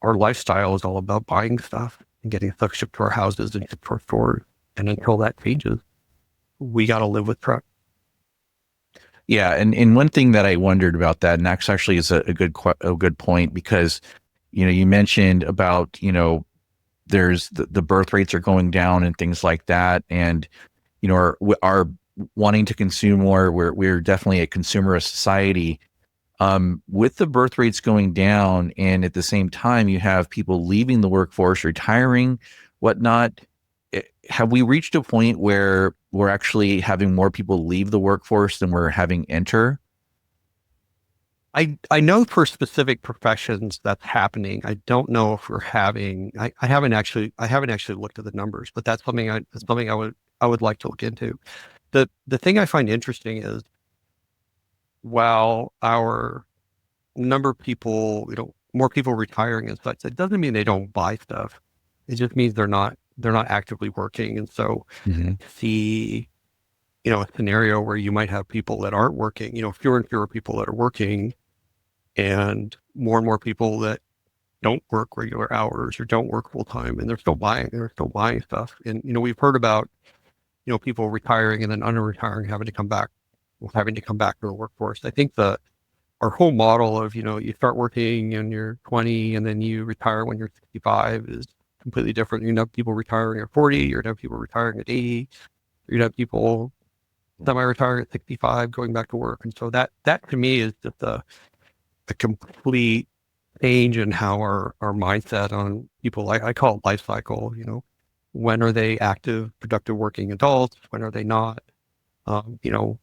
our lifestyle is all about buying stuff and getting stuff shipped to our houses and shipped to our stores. And until that changes, we got to live with trucks. Yeah, and one thing that I wondered about that, and that's actually is a good point because you mentioned about there's the birth rates are going down and things like that, and our wanting to consume more. We're definitely a consumerist society. With the birth rates going down, and at the same time, you have people leaving the workforce, retiring, whatnot. Have we reached a point where we're actually having more people leave the workforce than we're having enter? I know for specific professions that's happening. I don't know if we're having. I haven't actually looked at the numbers, but that's something I would like to look into. The thing I find interesting is while our number of people, more people retiring and such, that doesn't mean they don't buy stuff. It just means they're not actively working. And so Mm-hmm. see, a scenario where you might have people that aren't working, fewer and fewer people that are working and more people that don't work regular hours or don't work full time and they're still buying stuff. And, we've heard about, people retiring and then under-retiring, having to come back to the workforce. I think our whole model of, you start working when you're 20 and then you retire when you're 65 is completely different. You'd have people retiring at 40, you'd have people retiring at 80, you'd have people semi-retiring at 65, going back to work. And so that to me is just a complete change in how our mindset on people, I call it life cycle, when are they active, productive working adults? When are they not? Um, you know,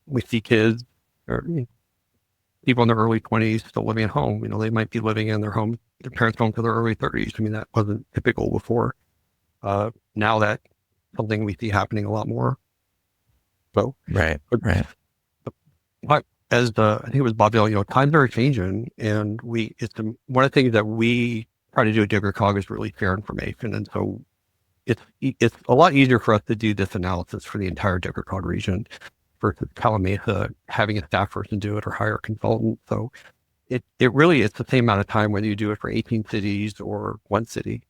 we see kids or people in their early 20s still living at home. They might be living in their parents' home to their early 30s. I mean, that wasn't typical before. Now that's something we see happening a lot more. So, Right, but, right. but I think it was Bob Dylan, times are changing, and one of the things that we try to do at Digger Cog is really share information, and so it's a lot easier for us to do this analysis for the entire Digger Cog region versus Calamasa having a staff person do it or hire a consultant. So it really it's the same amount of time whether you do it for 18 cities or one city.